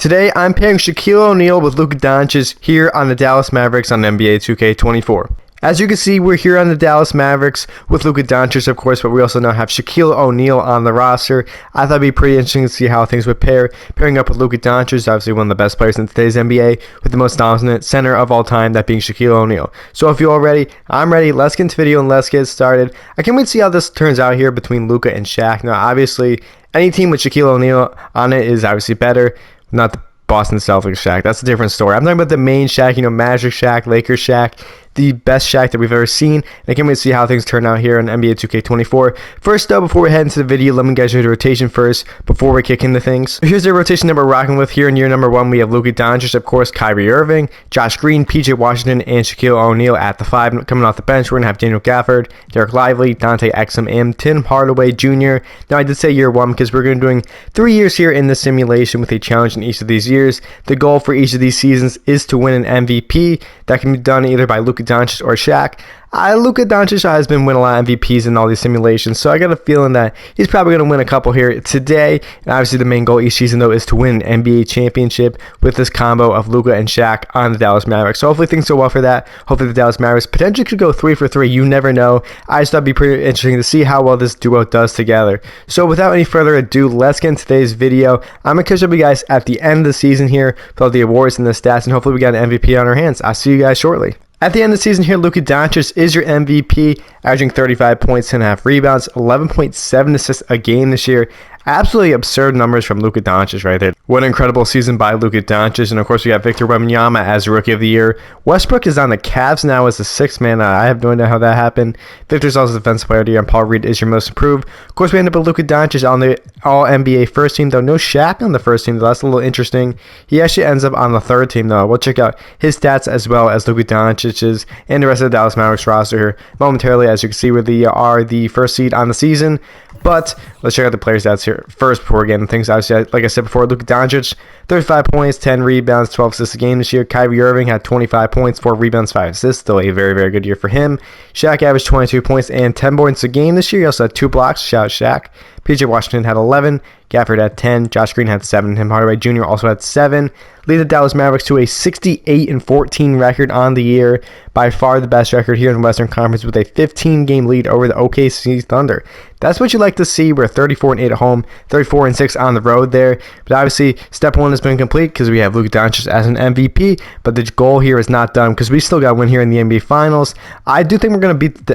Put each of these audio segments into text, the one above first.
Today, I'm pairing Shaquille O'Neal with Luka Doncic here on the Dallas Mavericks on NBA 2K24. As you can see, we're here on the Dallas Mavericks with Luka Doncic, of course, but we also now have Shaquille O'Neal on the roster. I thought it'd be pretty interesting to see how things would pair. Pairing up with Luka Doncic, obviously one of the best players in today's NBA, with the most dominant center of all time, that being Shaquille O'Neal. So if you're all ready, I'm ready. Let's get into the video and let's get started. I can't wait to see how this turns out here between Luka and Shaq. Now, obviously, any team with Shaquille O'Neal on it is obviously better. Not the Boston Celtics Shaq. That's a different story. I'm talking about the main Shaq, Magic Shaq, Lakers Shaq, the best Shaq that we've ever seen. And I can't wait to see how things turn out here on NBA 2K24. First, though, before we head into the video, let me guys do the rotation first before we kick into things. So here's the rotation that we're rocking with here in year number 1. We have Luka Doncic, of course, Kyrie Irving, Josh Green, PJ Washington, and Shaquille O'Neal at the 5. Coming off the bench, we're going to have Daniel Gafford, Derek Lively, Dante Exum, and Tim Hardaway Jr. Now, I did say year 1 because we're going to be doing 3 years here in this simulation with a challenge in each of these years. The goal for each of these seasons is to win an MVP. That can be done either by Luka Doncic or Shaq. Luka Doncic has been winning a lot of MVPs in all these simulations, so I got a feeling that he's probably going to win a couple here today. And obviously, the main goal each season, though, is to win an NBA championship with this combo of Luka and Shaq on the Dallas Mavericks. So hopefully things go well for that. Hopefully the Dallas Mavericks potentially could go 3 for 3. You never know. I just thought it'd be pretty interesting to see how well this duo does together. So without any further ado, let's get into today's video. I'm going to catch up with you guys at the end of the season here with all the awards and the stats, and hopefully we got an MVP on our hands. I'll see you guys shortly. At the end of the season here, Luka Doncic is your MVP, averaging 35 points, 10.5 rebounds, 11.7 assists a game this year. Absolutely absurd numbers from Luka Doncic right there. What an incredible season by Luka Doncic. And of course, we got Victor Wembanyama as Rookie of the Year. Westbrook is on the Cavs now as the 6th man. I have no idea how that happened. Victor's also Defensive Player of the Year, and Paul Reed is your Most Improved. Of course, we end up with Luka Doncic on the All-NBA first team, though. No Shaq on the first team, though. That's a little interesting. He actually ends up on the third team, though. We'll check out his stats as well as Luka Doncic's and the rest of the Dallas Mavericks roster here momentarily. As you can see, we are the first seed on the season. But let's check out the player stats here first before we get into things. Obviously, like I said before, Luka Doncic, 35 points, 10 rebounds, 12 assists a game this year. Kyrie Irving had 25 points, 4 rebounds, 5 assists. Still a very, very good year for him. Shaq averaged 22 points and 10 points a game this year. He also had 2 blocks. Shout out Shaq. PJ Washington had 11. Gafford had 10. Josh Green had 7. Tim Hardaway Jr. also had 7. Lead the Dallas Mavericks to a 68-14 record on the year. By far the best record here in the Western Conference with a 15-game lead over the OKC Thunder. That's what you like to see. We're 34-8 at home, 34-6 on the road there. But obviously, step 1 has been complete because we have Luka Doncic as an MVP. But the goal here is not done because we still got to win here in the NBA Finals. I do think we're going to beat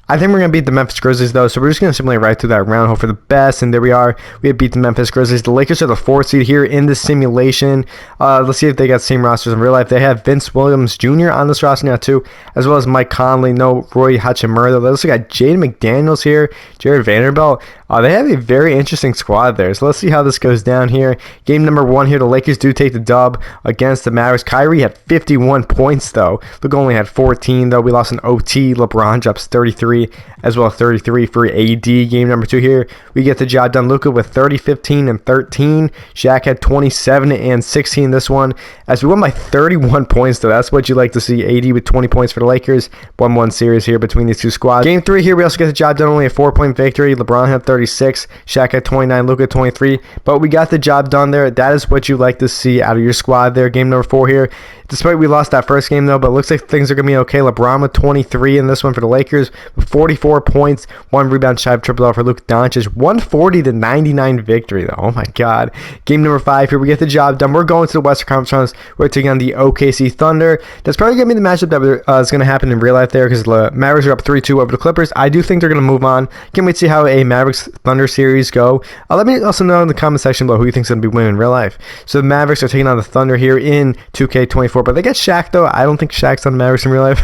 I think we're going to beat the Memphis Grizzlies, though, so we're just going to simply ride through that round, hope for the best, and there we are. We have beat the Memphis Grizzlies. The Lakers are the 4th seed here in this simulation. Let's see if they got the same rosters in real life. They have Vince Williams Jr. on this roster now, too, as well as Mike Conley, no Roy Hachimura. They also got Jaden McDaniels here, Jared Vanderbilt. They have a very interesting squad there, so let's see how this goes down here. Game number 1 here, the Lakers do take the dub against the Mavericks. Kyrie had 51 points, though. Luka only had 14, though. We lost an OT. LeBron drops 33, as well as 33 for AD. Game number 2 here, we get the job done. Luka with 30, 15, and 13. Shaq had 27 and 16 this one, as we won by 31 points, though. That's what you like to see. AD with 20 points for the Lakers. 1-1 series here between these two squads. Game 3 here, we also get the job done. Only a 4-point victory. LeBron had 36. Shaq had 29. Luka 23. But we got the job done there. That is what you like to see out of your squad there. Game number 4 here. Despite we lost that first game, though, but it looks like things are going to be okay. LeBron with 23 in this one for the Lakers, with 44 points, 1 rebound shy of triple-double for Luka Doncic, 140-99 victory, though. Oh, my God. Game number 5 here. We get the job done. We're going to the Western Conference Finals. We're taking on the OKC Thunder. That's probably going to be the matchup that is going to happen in real life there because the Mavericks are up 3-2 over the Clippers. I do think they're going to move on. Can't wait to see how a Mavericks-Thunder series go. Let me also know in the comment section below who you think is going to be winning in real life. So the Mavericks are taking on the Thunder here in 2K24. But they get Shaq, though. I don't think Shaq's on the Mavericks in real life.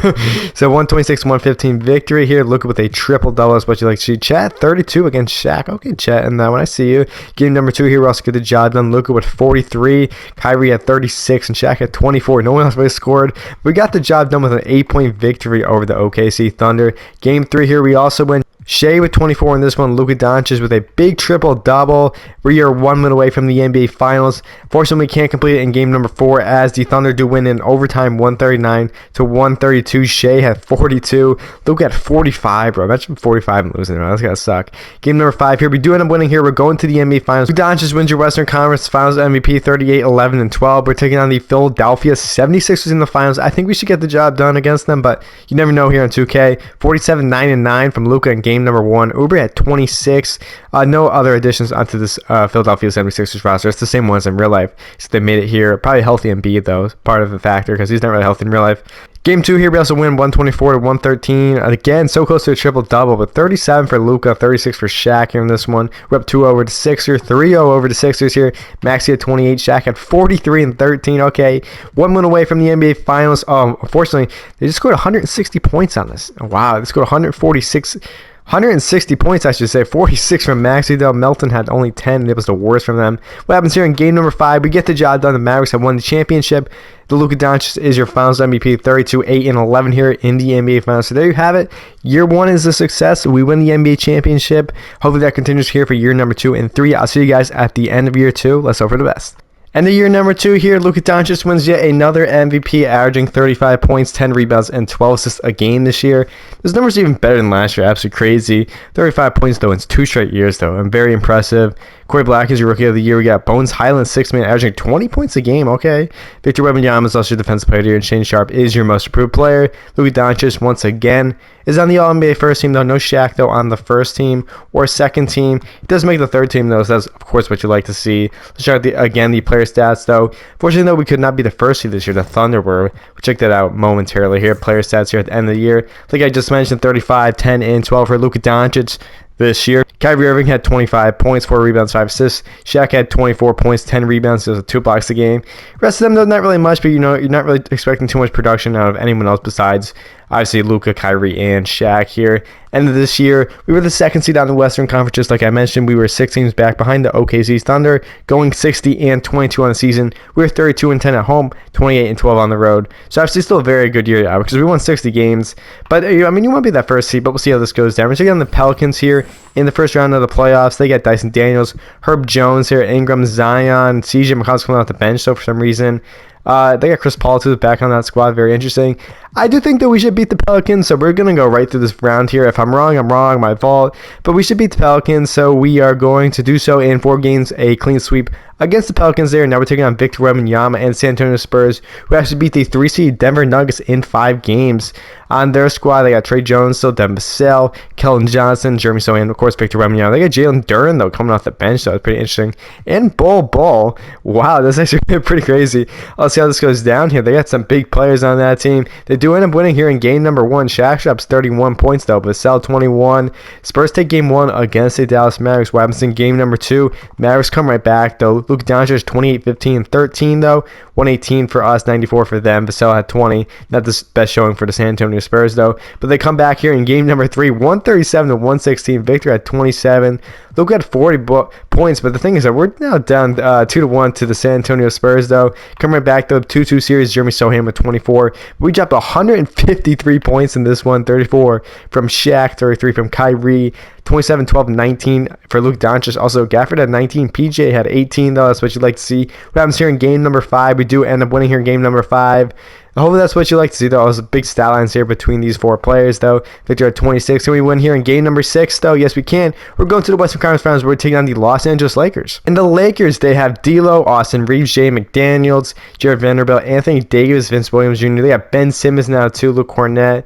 So 126-115 victory here. Luka with a triple-double is what you like to see. Chat 32 against Shaq. Okay, Chat. And when I see you. Game number 2 here, we also get the job done. Luka with 43. Kyrie had 36. And Shaq had 24. No one else really scored. We got the job done with an 8-point victory over the OKC Thunder. Game 3 here, we also win. Shea with 24 in this one. Luka Doncic with a big triple-double. We are 1 win away from the NBA Finals. Fortunately, we can't complete it in game number 4 as the Thunder do win in overtime 139-132. Shea had 42. Luka had 45, bro. Imagine 45 and losing. That's going to suck. Game number 5 here. We do end up winning here. We're going to the NBA Finals. Luka Doncic wins your Western Conference Finals MVP 38-11-12. We're taking on the Philadelphia 76ers in the finals. I think we should get the job done against them, but you never know here on 2K. 47-9-9 from Luka in game number 1. Uber had 26. No other additions onto this Philadelphia 76ers roster. It's the same ones in real life. So they made it here. Probably healthy Embiid, though, is part of the factor because he's not really healthy in real life. Game 2 here, we also win 124-113. Again, so close to a triple-double, but 37 for Luka, 36 for Shaq here in this one. We're up 2-0 over to Sixers, 3-0 over to Sixers here. Maxey had 28, Shaq had 43 and 13. Okay, 1 win away from the NBA Finals. Unfortunately, they just scored 160 points on this. Wow, they scored 160 points, I should say. 46 from Maxey, though. Melton had only 10, and it was the worst from them. What happens here in game number 5? We get the job done. The Mavericks have won the championship. The Luka Doncic is your Finals MVP, 32-8-11 here in the NBA Finals. So there you have it. Year 1 is a success. We win the NBA championship. Hopefully that continues here for year number 2 and 3. I'll see you guys at the end of year 2. Let's hope for the best. And the year number 2 here, Luka Doncic wins yet another MVP, averaging 35 points, 10 rebounds, and 12 assists a game this year. This number's even better than last year. Absolutely crazy. 35 points, though, in 2 straight years, though. And very impressive. Corey Black is your Rookie of the Year. We got Bones Highland, 6-man, averaging 20 points a game. Okay. Victor Wembanyama is also your Defensive Player of the Year, and Shane Sharp is your Most Improved Player. Luka Doncic, once again, is on the All-NBA first team, though. No Shaq, though, on the first team or second team. He does make the third team, though, so that's, of course, what you like to see. Let's check out, again, the player stats, though. Fortunately, though, we could not be the first seed this year. The Thunder were. We'll check that out momentarily here. Player stats here at the end of the year. Like I just mentioned, 35, 10, and 12 for Luka Doncic this year. Kyrie Irving had 25 points, 4 rebounds, 5 assists. Shaq had 24 points, 10 rebounds, so 2 blocks a game. The rest of them, though, not really much, but you're not really expecting too much production out of anyone else besides, obviously, Luka, Kyrie, and Shaq here. End of this year, we were the 2nd seed on the Western Conference, just like I mentioned. We were 6 teams back behind the OKC Thunder, going 60-22 on the season. We were 32-10 at home, 28-12 on the road. So obviously still a very good year because we won 60 games. But I mean, you want to be that first seed, but we'll see how this goes down. We're taking on the Pelicans here in the first round of the playoffs. They got Dyson Daniels, Herb Jones here, Ingram, Zion, CJ McCollum's coming off the bench, so for some reason. They got Chris Paul too back on that squad. Very interesting. I do think that we should beat the Pelicans, so we're going to go right through this round here. If I'm wrong, I'm wrong. My fault. But we should beat the Pelicans, so we are going to do so in 4 games, a clean sweep against the Pelicans there. Now we're taking on Victor Wembanyama and San Antonio Spurs, who actually beat the 3-seed Denver Nuggets in 5 games. On their squad, they got Trey Jones, still Devin Vassell, Keldon Johnson, Jeremy Sohan, of course, Victor Wembanyama. They got Jalen Duren, though, coming off the bench, so that's pretty interesting. And Bol. Wow, that's actually pretty crazy. Let's see how this goes down here. They got some big players on that team. They do end up winning here in game number 1. Shaq drops 31 points, though. Vassell 21. Spurs take game 1 against the Dallas Mavericks. What happens in game number 2? Mavericks come right back, though. Luka Doncic 28, 15, 13, though. 118 for us, 94 for them. Vassell had 20. Not the best showing for the San Antonio Spurs, though. But they come back here in game number 3, 137-116. Victor had 27. Luka had 40 points, but the thing is that we're now down 2-1 to the San Antonio Spurs, though. Come right back, though, 2-2 series. Jeremy Sohan with 24. We dropped 153 points in this one. 34 from Shaq, 33 from Kyrie. 27, 12, 19 for Luka Doncic. Also, Gafford had 19. PJ had 18, though. That's what you'd like to see. What happens here in game number 5? We do end up winning here in game number 5. Hopefully that's what you like to see, though. It was a big stat lines here between these 4 players, though. Victor at 26. Can we win here in game number 6, though? Yes, we can. We're going to the Western Conference Finals. We're taking on the Los Angeles Lakers. And the Lakers, they have D'Lo, Austin Reeves, Jay McDaniels, Jared Vanderbilt, Anthony Davis, Vince Williams Jr. They got Ben Simmons now, too, Luke Cornett,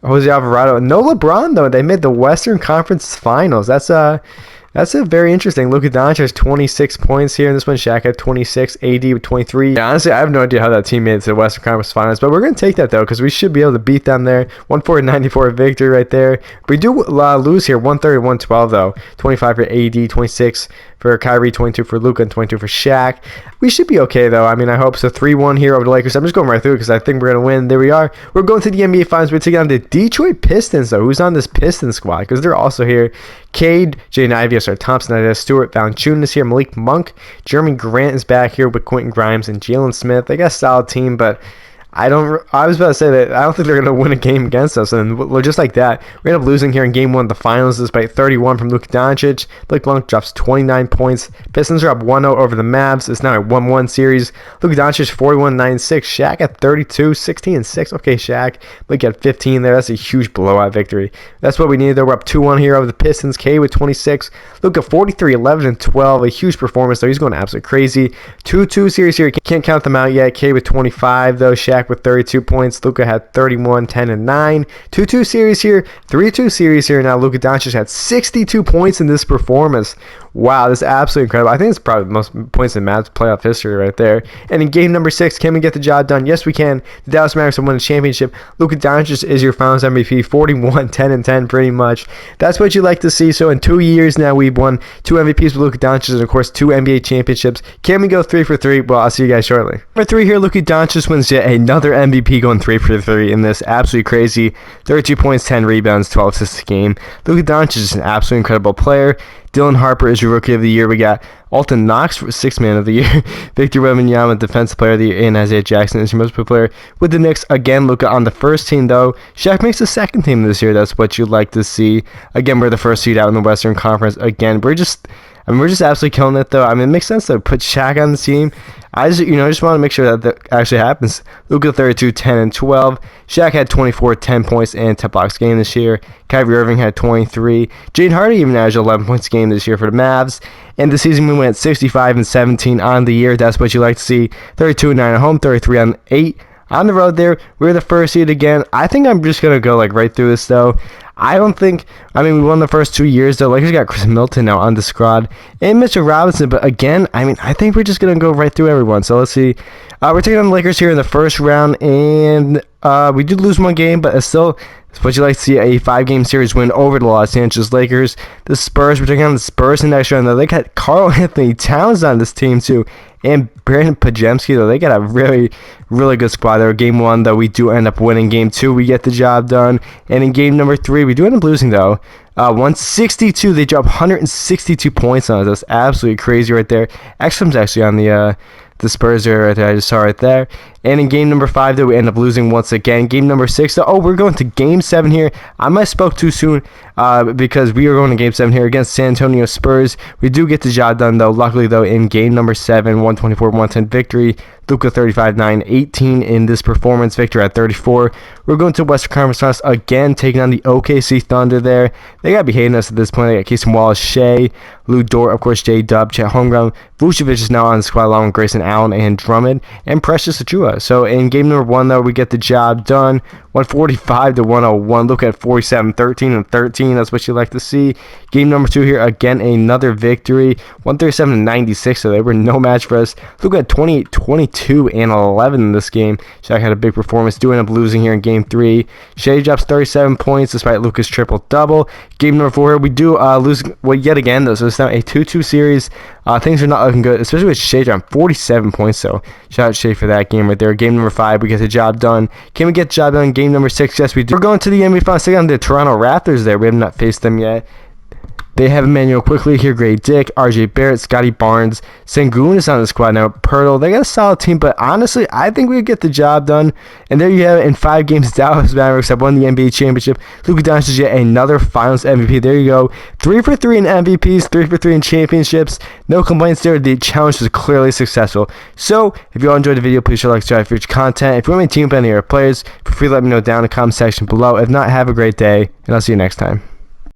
Jose Alvarado. No LeBron, though. They made the Western Conference Finals. That's a very interesting. Luka Doncic has 26 points here in this one. Shaq had 26. AD with 23. Yeah, honestly, I have no idea how that team made it to the Western Conference Finals, but we're going to take that, though, because we should be able to beat them there. 140-94 victory right there. We do lose here. 130-112, though. 25 for AD, 26 for Kyrie, 22 for Luka, and 22 for Shaq. We should be okay, though. I mean, I hope so. 3-1 here over the Lakers. I'm just going right through because I think we're going to win. There we are. We're going to the NBA Finals. We're taking on the Detroit Pistons, though. Who's on this Pistons squad? Because they're also here. Cade, Jaden Ivey, Oscar Thompson, Isaiah Stewart, Valanciunas here, Malik Monk, Jeremy Grant is back here with Quentin Grimes and Jalen Smith. They got a solid team, but I was about to say that I don't think they're going to win a game against us, and just like that, we end up losing here in Game 1 of the finals despite 31 from Luka Doncic. Blake Monk drops 29 points. Pistons are up 1-0 over the Mavs. It's now a 1-1 series. Luka Doncic 41-9-6. Shaq at 32, 16-6. Okay, Shaq. Blake at 15 there. That's a huge blowout victory. That's what we needed. Though we're up 2-1 here over the Pistons. K with 26. Luka 43, 11-12. A huge performance though. He's going absolutely crazy. 2-2 series here. Can't count them out yet. K with 25 though. Shaq with 32 points. Luka had 31, 10 and 9. 2-2 series here. 3-2 series here. Now Luka Doncic had 62 points in this performance. Wow, this is absolutely incredible. I think it's probably the most points in Mavs playoff history right there. And in game number 6, can we get the job done? Yes, we can. The Dallas Mavericks have won the championship. Luka Doncic is your Finals MVP, 41, 10 and 10 pretty much. That's what you like to see. So in 2 years now, we've won 2 MVPs with Luka Doncic and of course 2 NBA championships. Can we go 3 for 3? Well, I'll see you guys shortly. Number 3 here, Luka Doncic wins yet another MVP going 3 for 3 in this absolutely crazy 32 points, 10 rebounds, 12 assists a game. Luka Doncic is an absolutely incredible player. Dylan Harper is your Rookie of the Year. We got Alton Knox for 6th Man of the Year. Victor Wembanyama, Defensive Player of the Year. And Isaiah Jackson is your Most Improved Player with the Knicks. Again, Luka on the first team, though. Shaq makes the second team this year. That's what you'd like to see. Again, we're the first seed out in the Western Conference. Again, we're just absolutely killing it, though. I mean, it makes sense to put Shaq on the team. I just want to make sure that actually happens. Luka 32, 10 and 12. Shaq had 24, 10 points and 10 blocks a game this year. Kyrie Irving had 23. Jaden Hardy even averaged 11 points a game this year for the Mavs. And this season we went 65 and 17 on the year. That's what you like to see. 32 and 9 at home, 33 on 8 on the road there. We're the first seed again. I think I'm just going to go right through this, though. We won the first 2 years, though. Lakers got Chris Middleton now on the squad and Mitchell Robinson. But again, I think we're just going to go right through everyone. So let's see. We're taking on the Lakers here in the first round, and we did lose one game, but it's still what you like to see, a 5-game series win over the Los Angeles Lakers. The Spurs, we're taking on the Spurs in the next round. Though they got Karl Anthony Towns on this team, too. And Brandon Pajemski, though, they got a really, really good squad there. Game 1, though, we do end up winning. Game 2, we get the job done. And in game number 3, we do end up losing, though. 162, they drop 162 points on us. That's absolutely crazy right there. Exum's actually on the Spurs area right there. I just saw right there. And in game number 5, though, we end up losing once again. Game number 6, though, we're going to game 7 here. I might have spoke too soon because we are going to game 7 here against San Antonio Spurs. We do get the job done, though. Luckily, though, in game number 7, 124-110 victory. Luka 35-9-18 in this performance. Victor at 34. We're going to Western Conference Finals again, taking on the OKC Thunder there. They got to be hating us at this point. They got Keith Wallace, Shea, Lou Dort, of course, J-Dub, Chet Holmgren. Vucevic is now on the squad along with Grayson Allen and Drummond and Precious Achiuwa. So in game number 1, though, we get the job done. 145-101. Look at 47-13-13. That's what you like to see. Game number 2 here, again, another victory. 137-96. So they were no match for us. Look at 28-22-11 in this game. Shaq had a big performance. Do end up losing here in game 3. Shea drops 37 points despite Luka's triple-double. Game number 4 here, we do lose yet again, though. So it's now a 2-2 series. Things are not looking good, especially with Shea dropping 47 points. So shout out Shea for that game right there. Game number 5, we get the job done. Can we get the job done? Game number 6, yes, we do. We're going to the NBA Finals, taking on the Toronto Raptors there. We have not faced them yet. They have Emmanuel Quickly here, Grady Dick, RJ Barrett, Scotty Barnes, Sengun is on the squad now. Pirtle, they got a solid team, but honestly, I think we get the job done. And there you have it. In 5 games, Dallas Mavericks have won the NBA championship. Luka Doncic yet another Finals MVP. There you go, 3 for 3 in MVPs, 3 for 3 in championships. No complaints there. The challenge was clearly successful. So if you all enjoyed the video, please share, like, subscribe for future content. If you want me to team up any of your players, feel free to let me know down in the comment section below. If not, have a great day, and I'll see you next time.